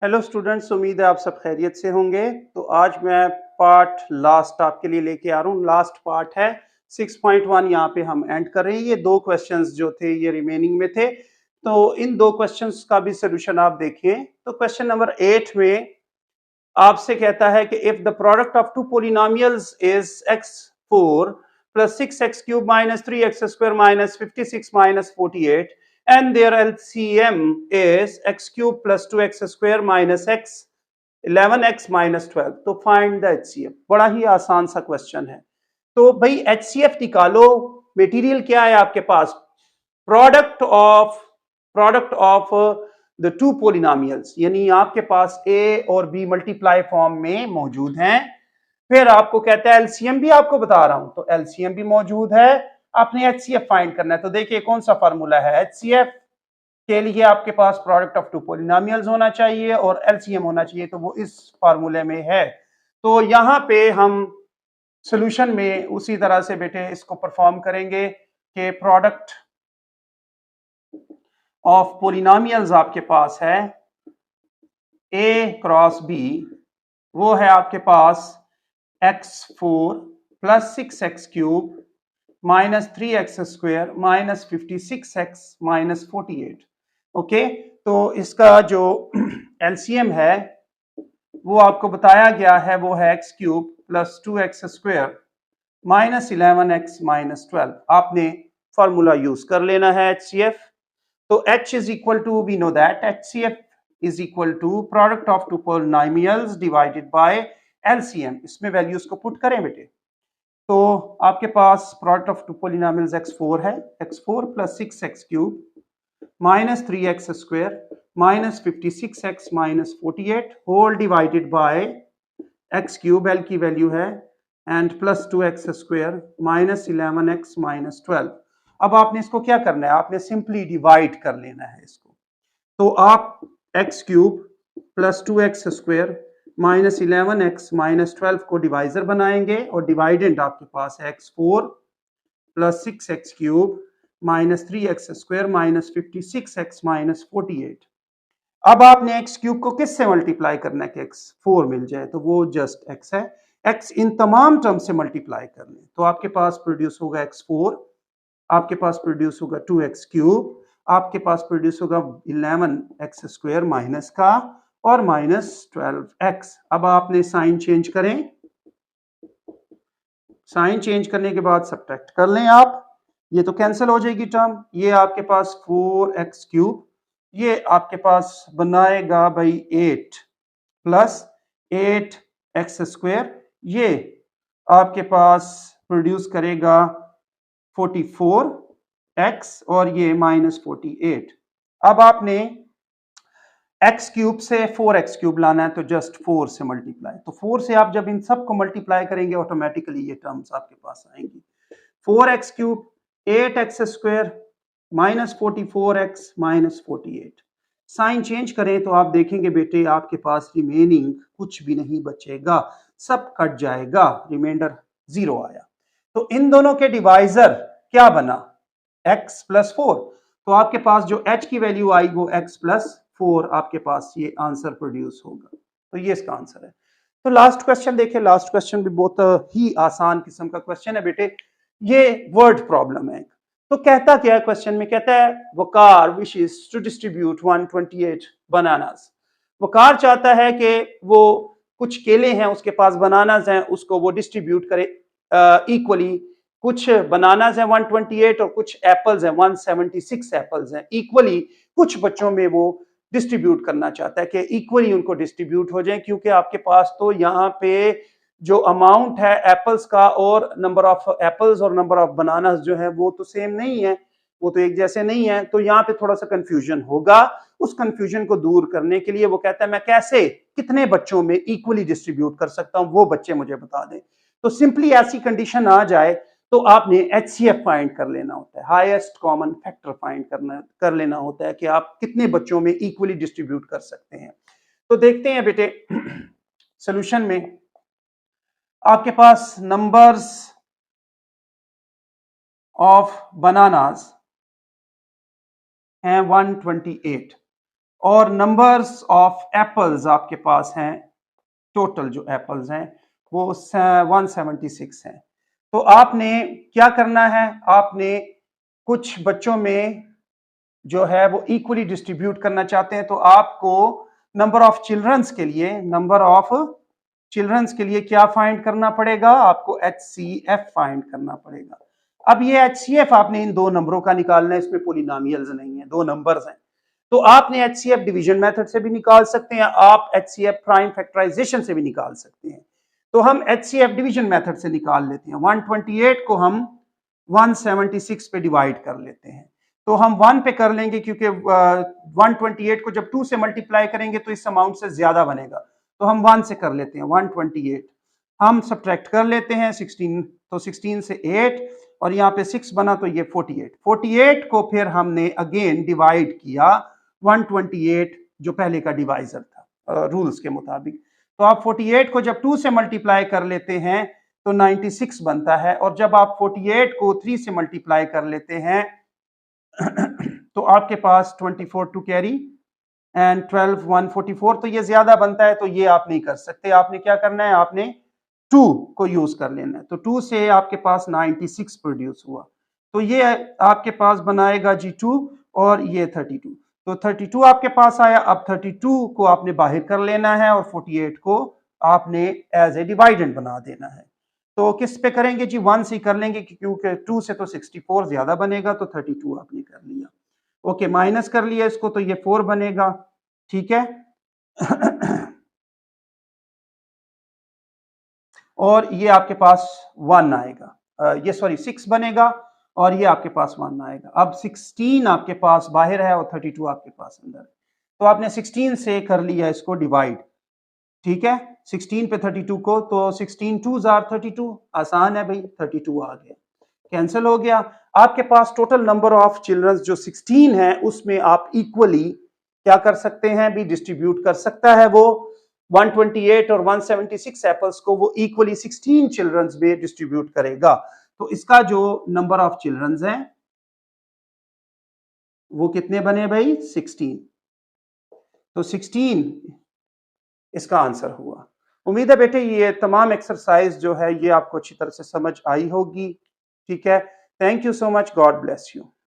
Hello students, उम्मीद है आप सब खैरियत से होंगे। तो आज मैं पार्ट लास्ट आपके लिए लेके आ रहा हूँ। लास्ट पार्ट है 6.1। यहाँ पे हम एंड कर रहे हैं। ये दो क्वेश्चंस जो थे ये रिमेनिंग में थे, तो इन दो क्वेश्चंस का भी सोल्यूशन आप देखें। तो क्वेश्चन नंबर 8 में आपसे कहता है कि if the product of two polynomials is x4 plus 6x³ minus 3x² minus 56 minus 48 and their LCM is x³ plus 2x² minus x 11x minus 12, तो फाइंड द HCF। बड़ा ही आसान सा क्वेश्चन है। तो भाई HCF निकालो। मटेरियल क्या है आपके पास? Product of the two polynomials, यानी आपके पास ए और बी मल्टीप्लाई फॉर्म में मौजूद हैं। फिर आपको कहता है एलसीएम भी आपको बता रहा हूं, तो एलसीएम भी मौजूद है। आपने एचसीएफ फाइंड करना है। तो देखिए कौन सा फार्मूला है एचसीएफ के लिए। आपके पास प्रोडक्ट ऑफ टू पोलिनोमियल्स होना चाहिए और एलसीएम होना चाहिए, तो वो इस फार्मूले में है। तो यहां पे हम सॉल्यूशन में उसी तरह से बेटे इसको परफॉर्म करेंगे कि प्रोडक्ट ऑफ पोलिनोमियल्स आपके पास है ए क्रॉस बी, वो है आपके पास x4 plus 6x³ minus 3x² minus 56x minus 48। Okay, तो इसका जो एलसीएम है वो आपको बताया गया है, वो है x³ plus 2x² minus 11x minus 12। आपने फॉर्मूला यूज कर लेना है HCF। तो H is equal to, we know that HCF is equal to product of two polynomials divided by LCM। इसमें वैल्यूज को पुट करें बेटे। तो आपके पास product of two polynomials x4 है, x4 plus 6x³ minus 3x² minus 56x minus 48 whole divided by x³ L की value है and plus 2x² minus 11x minus 12। अब आपने इसको क्या करना है? आपने सिंपली डिवाइड कर लेना है इसको। तो आप x³ plus 2x² minus 11x minus 12 को डिवाइजर बनाएंगे और डिवाइडेंड आपके पास है x4 plus 6x³ minus 3x² minus 56x minus 48। अब आपने x³ को किससे मल्टीप्लाई करना है कि x4 मिल जाए? तो वो जस्ट x है। x इन तमाम टर्म से मल्टीप्लाई कर लें तो आपके पास प्रोड्यूस होगा x4, आपके पास प्रोड्यूस होगा 2x³, आपके पास प्रोड्यूस होगा 11x² माइनस का और माइनस 12x। अब आपने साइन चेंज करें। साइन चेंज करने के बाद सब्ट्रैक्ट कर लें आप। ये तो कैंसिल हो जाएगी टर्म। ये आपके पास 4x³, ये आपके पास बनाएगा भाई 8 प्लस 8x², ये आपके पास प्रोड्यूस करेगा 44x और ये माइनस 48। अब आपने x³ से 4x³ लाना है, तो जस्ट 4 से मल्टीप्लाई। तो 4 से आप जब इन सब को मल्टीप्लाई करेंगे ऑटोमेटिकली ये टर्म्स आपके पास आएंगी। 4x³ 8x² minus 44x minus 48। Sign change करें तो आप देखेंगे बेटे आपके पास रिमेनिंग कुछ भी नहीं बचेगा, सब कट जाएगा, रिमाइंडर 0 आया। तो इन दोनों के डिवाइजर क्या बना? x plus 4। तो आपके पास जो h की वैल्यू आई वो x प्लस 4 आपके पास ये आंसर प्रोड्यूस होगा। तो ये इसका आंसर है। तो लास्ट क्वेश्चन देखें। लास्ट क्वेश्चन भी बहुत ही आसान किस्म का क्वेश्चन है बेटे। ये वर्ड प्रॉब्लम है। तो कहता क्या है क्वेश्चन में? कहता है वकार विशेस टू डिस्ट्रीब्यूट 128 बनानास। वकार चाहता है कि वो कुछ केले हैं उसके पास, बनानास हैं, उसको वो डिस्ट्रीब्यूट करे इक्वली। कुछ बनानास हैं 128 और कुछ एप्पल्स हैं 176 एप्पल्स हैं इक्वली। कुछ बच्चों में वो डिस्ट्रीब्यूट करना चाहता है कि इक्वली उनको डिस्ट्रीब्यूट हो जाए, क्योंकि आपके पास तो यहाँ पे जो अमाउंट है एप्पल्स का और नंबर ऑफ एप्पल्स और नंबर ऑफ बनानास जो है वो तो सेम नहीं है, वो तो एक जैसे नहीं है। तो यहाँ पे थोड़ा सा कंफ्यूजन होगा। उस कंफ्यूजन को दूर करने के लिए वो कहता है मैं कैसे कितने बच्चों में इक्वली डिस्ट्रीब्यूट कर सकता हूं, वो बच्चे मुझे बता दें। तो सिंपली ऐसी कंडीशन आ जाए तो आपने HCF फाइंड कर लेना होता है, हाईएस्ट कॉमन फैक्टर फाइंड कर लेना होता है कि आप कितने बच्चों में इक्वली डिस्ट्रीब्यूट कर सकते हैं। तो देखते हैं बेटे सॉल्यूशन में आपके पास नंबर्स ऑफ बनानास हैं 128। और नंबर्स ऑफ एप्पल्स आपके पास हैं, टोटल जो एप्पल्स हैं वो 176 हैं। तो आपने क्या करना है, आपने कुछ बच्चों में जो है वो इक्वली डिस्ट्रीब्यूट करना चाहते हैं, तो आपको नंबर ऑफ चिल्ड्रंस के लिए क्या फाइंड करना पड़ेगा, आपको HCF फाइंड करना पड़ेगा। अब ये HCF आपने इन दो नंबरों का निकालना है, इसमें पॉलिनोमियल्स नहीं है, दो नंबर्स हैं। तो आपने HCF डिवीजन मेथड से भी निकाल सकते हैं, आप HCF प्राइम फैक्टराइजेशन से भी निकाल सकते हैं। तो हम HCF डिवीजन मेथड से निकाल लेते हैं। 128 को हम 176 पे डिवाइड कर लेते हैं, तो हम 1 पे कर लेंगे क्योंकि 128 को जब 2 से मल्टीप्लाई करेंगे तो इस अमाउंट से ज्यादा बनेगा, तो हम 1 से कर लेते हैं। 128 हम सब्ट्रैक्ट कर लेते हैं 16, तो 16 से 8 और यहाँ पे 6 बना तो ये 48 को फिर हमने अगेन डिवाइड किया 128 जो पहले का डिवाइजर था रूल्स के मुताबिक। तो आप 48 को जब 2 से मल्टीप्लाई कर लेते हैं तो 96 बनता है, और जब आप 48 को 3 से मल्टीप्लाई कर लेते हैं तो आपके पास 24 टू कैरी एंड 12 144, तो ये ज्यादा बनता है, तो ये आप नहीं कर सकते। आपने क्या करना है, आपने 2 को यूज कर लेना है। तो 2 से आपके पास 96 प्रोड्यूस हुआ, तो ये आपके पास बनाएगा जी 2 और ये 32, तो 32 आपके पास आया। अब 32 को आपने बाहर कर लेना है और 48 को आपने एज ए डिवाइडेंड बना देना है। तो किस पे करेंगे जी, 1 से कर लेंगे क्योंकि 2 से तो 64 ज्यादा बनेगा, तो 32 आपने कर लिया। ओके, माइनस कर लिया इसको, तो ये 4 बनेगा, ठीक है। और ये आपके पास 1 आएगा, ये सॉरी 6 बनेगा और ये आपके पास 1 आएगा। अब 16 आपके पास बाहर है और 32 आपके पास अंदर है, तो आपने 16 से कर लिया इसको डिवाइड, ठीक है। 16 पे 32 को, तो 16 2 जार 32, आसान है भाई, 32 आ गया, कैंसिल हो गया। आपके पास टोटल नंबर ऑफ चिल्ड्रन जो 16 है उसमें आप इक्वली क्या कर सकते हैं, भी डिस्ट्रीब्यूट कर सकता है वो 128 और 176 एप्पल्स को वो इक्वली 16 चिल्ड्रंस में डिस्ट्रीब्यूट करेगा। तो इसका जो नंबर ऑफ चिल्ड्रंस हैं वो कितने बने भाई, 16, तो 16 इसका आंसर हुआ। उम्मीद है बेटे ये तमाम एक्सरसाइज जो है ये आपको अच्छी तरह से समझ आई होगी, ठीक है। Thank you so much, God bless you.